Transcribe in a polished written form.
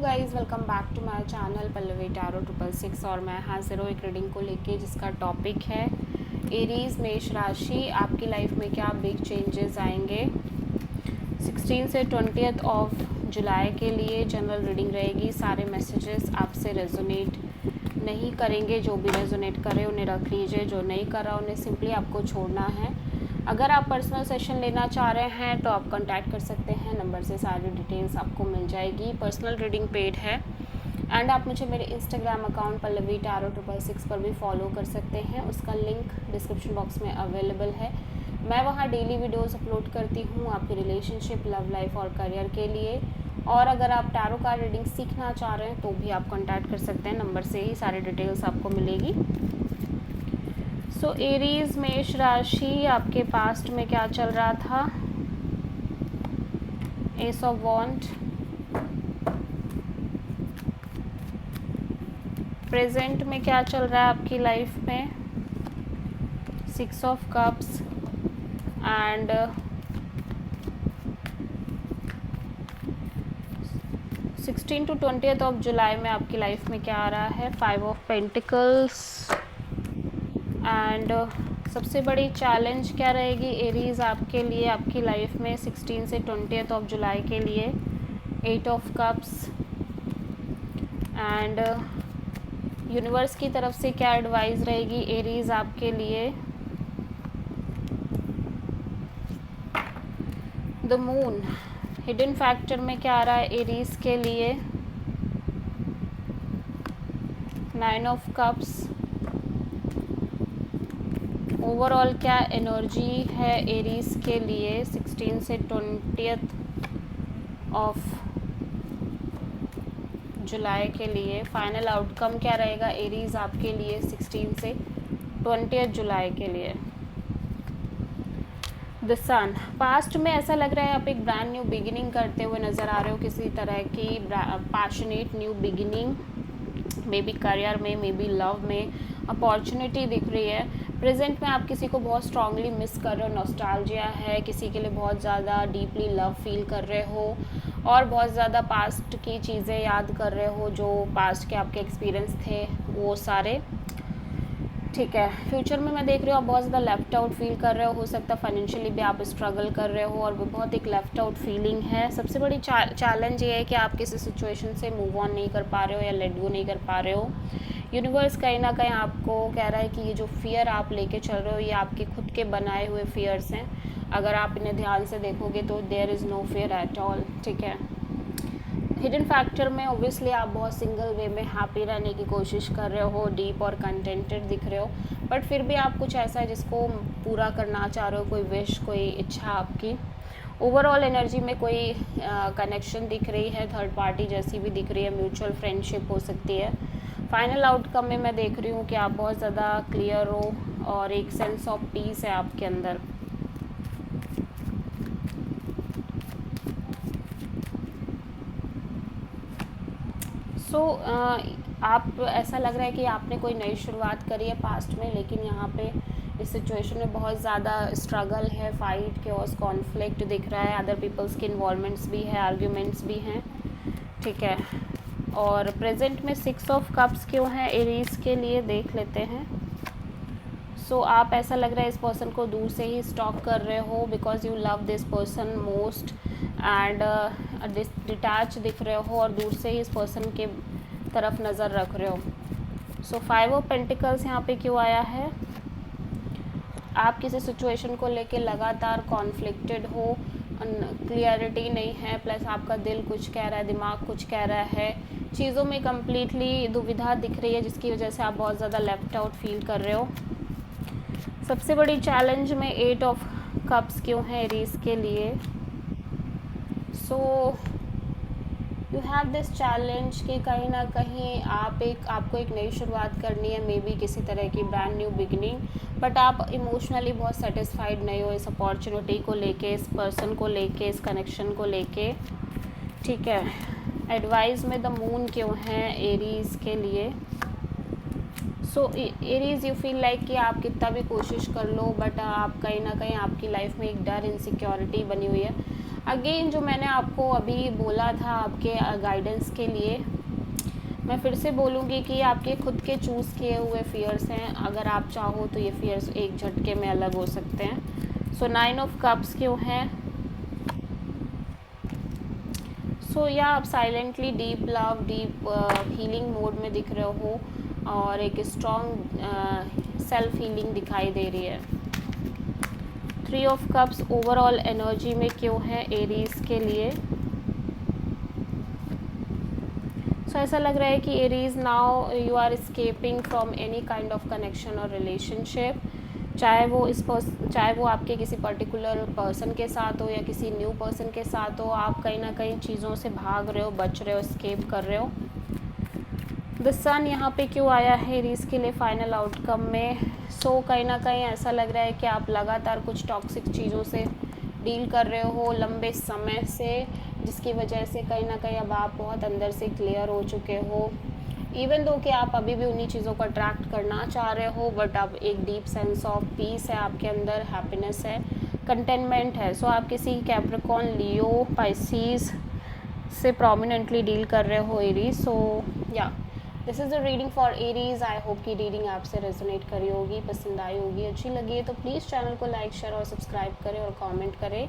Guys, welcome back to my channel Pallavi tarot 666 और मैं हाजिर हूँ एक रीडिंग को लेके जिसका टॉपिक है एरीज मेष राशि। आपकी लाइफ में क्या बिग चेंजेस आएंगे 16 से 20 ऑफ जुलाई के लिए। जनरल रीडिंग रहेगी। सारे मैसेजेस आपसे रेजोनेट नहीं करेंगे। जो भी रेजोनेट करे उन्हें रख लीजिए, जो नहीं कर रहा उन्हें सिंपली आपको छोड़ना है। अगर आप पर्सनल सेशन लेना चाह रहे हैं तो आप कांटेक्ट कर सकते हैं, नंबर से सारी डिटेल्स आपको मिल जाएगी। पर्सनल रीडिंग पेड है एंड आप मुझे मेरे इंस्टाग्राम अकाउंट पल्लवी टैरो 666 पर भी फॉलो कर सकते हैं। उसका लिंक डिस्क्रिप्शन बॉक्स में अवेलेबल है। मैं वहाँ डेली वीडियोस अपलोड करती हूँ आपकी रिलेशनशिप, लव लाइफ और करियर के लिए। और अगर आप टैरो कार्ड रीडिंग सीखना चाह रहे हैं तो भी आप कांटेक्ट कर सकते हैं, नंबर से ही सारी डिटेल्स आपको मिलेगी। सो एरीज मेष राशि, आपके पास्ट में क्या चल रहा था? एस ऑफ वॉन्ड, प्रेजेंट में क्या चल रहा है आपकी लाइफ में? 6 of cups and 16 to 20 of July में आपकी लाइफ में क्या आ रहा है? 5 ऑफ पेंटिकल्स एंड सबसे बड़ी चैलेंज क्या रहेगी एरीज आपके लिए आपकी लाइफ में 16 से 20 ऑफ जुलाई के लिए? 8 ऑफ कप्स एंड यूनिवर्स की तरफ से क्या एडवाइस रहेगी एरीज आपके लिए? द मून, हिडन फैक्टर में क्या आ रहा है एरीज के लिए? 9 ऑफ कप्स। ओवरऑल क्या एनर्जी है एरीज के लिए 16 से 20 ऑफ जुलाई के लिए? फाइनल आउटकम क्या रहेगा एरीज आपके लिए 16 से 20 जुलाई के लिए? द सन, पास्ट में ऐसा लग रहा है आप एक ब्रांड न्यू बिगिनिंग करते हुए नज़र आ रहे हो, किसी तरह की passionate new beginning, may be career में, मे बी लव में अपॉर्चुनिटी दिख रही है। प्रेजेंट में आप किसी को बहुत स्ट्रांगली मिस कर रहे हो, नॉस्टैल्जिया है, किसी के लिए बहुत ज़्यादा डीपली लव फील कर रहे हो और बहुत ज़्यादा पास्ट की चीज़ें याद कर रहे हो, जो पास्ट के आपके एक्सपीरियंस थे वो सारे। ठीक है, फ्यूचर में मैं देख रही हूँ आप बहुत ज़्यादा लेफ्ट आउट फील कर रहे हो सकता है फाइनेंशियली भी आप स्ट्रगल कर रहे हो और वो बहुत एक लेफ्ट आउट फीलिंग है। सबसे बड़ी चैलेंज ये है कि आप किसी सिचुएशन से मूव ऑन नहीं कर पा रहे हो या लेट गो नहीं कर पा रहे हो। यूनिवर्स कहीं ना कहीं आपको कह रहा है कि ये जो फियर आप लेके चल रहे हो ये आपके खुद के बनाए हुए फियर्स हैं। अगर आप इन्हें ध्यान से देखोगे तो there is no fear at all. ठीक है, हिडन फैक्टर में ओब्वियसली आप बहुत सिंगल वे में हैप्पी रहने की कोशिश कर रहे हो, डीप और कंटेंटेड दिख रहे हो, बट फिर भी आप कुछ ऐसा है जिसको पूरा करना चाह रहे हो, कोई विश, कोई इच्छा आपकी। ओवरऑल एनर्जी में कोई कनेक्शन दिख रही है, थर्ड पार्टी जैसी भी दिख रही है, म्यूचुअल फ्रेंडशिप हो सकती है। फाइनल आउटकम में मैं देख रही हूँ कि आप बहुत ज़्यादा क्लियर हो और एक सेंस ऑफ पीस है आपके अंदर। आप ऐसा लग रहा है कि आपने कोई नई शुरुआत करी है पास्ट में, लेकिन यहाँ पे इस सिचुएशन में बहुत ज़्यादा स्ट्रगल है, फाइट, केओस, कॉन्फ्लिक्ट दिख रहा है, अदर पीपल्स के इन्वॉल्वमेंट्स भी है, आर्ग्यूमेंट्स भी हैं। ठीक है, और प्रेजेंट में 6 ऑफ कप्स क्यों है एरीज के लिए देख लेते हैं। आप ऐसा लग रहा है इस पर्सन को दूर से ही स्टॉक कर रहे हो because you love this person most and detach दिख रहे हो और दूर से ही इस पर्सन के तरफ नज़र रख रहे हो। 5 ऑफ पेंटिकल्स यहाँ पे क्यों आया है? आप किसी सिचुएशन को लेके लगातार कॉन्फ्लिक्टेड हो, क्लियरिटी नहीं है, प्लस आपका दिल कुछ कह रहा है, दिमाग कुछ कह रहा है, चीज़ों में कम्प्लीटली दुविधा दिख रही है जिसकी वजह से आप बहुत ज़्यादा लेफ्ट आउट फील कर रहे हो। सबसे बड़ी चैलेंज में 8 ऑफ कप्स क्यों है एरीज के लिए? यू हैव दिस चैलेंज कि कहीं ना कहीं आपको एक नई शुरुआत करनी है, मे बी किसी तरह की ब्रांड न्यू बिगनिंग, बट आप इमोशनली बहुत सेटिस्फाइड नहीं हो इस अपॉर्चुनिटी को लेके, इस पर्सन को लेके, इस कनेक्शन को लेके। ठीक है, एडवाइस में द मून क्यों है एरीज के लिए? एरीज, यू फील लाइक कि आप कितना भी कोशिश कर लो बट आप कहीं ना कहीं आपकी लाइफ में एक डर, इनसिक्योरिटी बनी हुई है। अगेन जो मैंने आपको अभी बोला था आपके गाइडेंस के लिए, मैं फिर से बोलूँगी कि आपके खुद के चूज़ किए हुए फियर्स हैं। अगर आप चाहो तो ये फियर्स एक झटके में अलग हो सकते हैं। सो 9 ऑफ कप्स क्यों हैं? सो या आप silently deep love, deep healing mode में दिख रहे हो और एक स्ट्रॉन्ग सेल्फ हीलिंग दिखाई दे रही है। 3 ऑफ कप्स ओवरऑल एनर्जी में क्यों है एरीज के लिए? सो ऐसा लग रहा है कि Aries now you are escaping from any kind of connection और रिलेशनशिप, चाहे वो आपके किसी पर्टिकुलर पर्सन के साथ हो या किसी न्यू पर्सन के साथ हो। आप कहीं ना कहीं चीज़ों से भाग रहे हो, बच रहे हो, एस्केप कर रहे हो। द सन यहाँ पे क्यों आया है एरीज के लिए फाइनल आउटकम में? सो कहीं ना कहीं ऐसा लग रहा है कि आप लगातार कुछ टॉक्सिक चीज़ों से डील कर रहे हो लंबे समय से, जिसकी वजह से कहीं ना कहीं अब आप बहुत अंदर से क्लियर हो चुके हो। इवन दो कि आप अभी भी उन्हीं चीज़ों को अट्रैक्ट करना चाह रहे हो, बट अब एक डीप सेंस ऑफ पीस है आपके अंदर, हैप्पीनेस है, कंटेनमेंट है। सो आप किसी कैप्रिकॉर्न, लियो, पाइसीज से प्रोमिनेंटली डील कर रहे हो एरीज। सो या this is the reading for Aries. I hope कि रीडिंग आपसे रेजोनेट करी होगी, पसंद आई होगी, अच्छी लगी है तो प्लीज़ चैनल को लाइक, शेयर और सब्सक्राइब करें और कमेंट करें।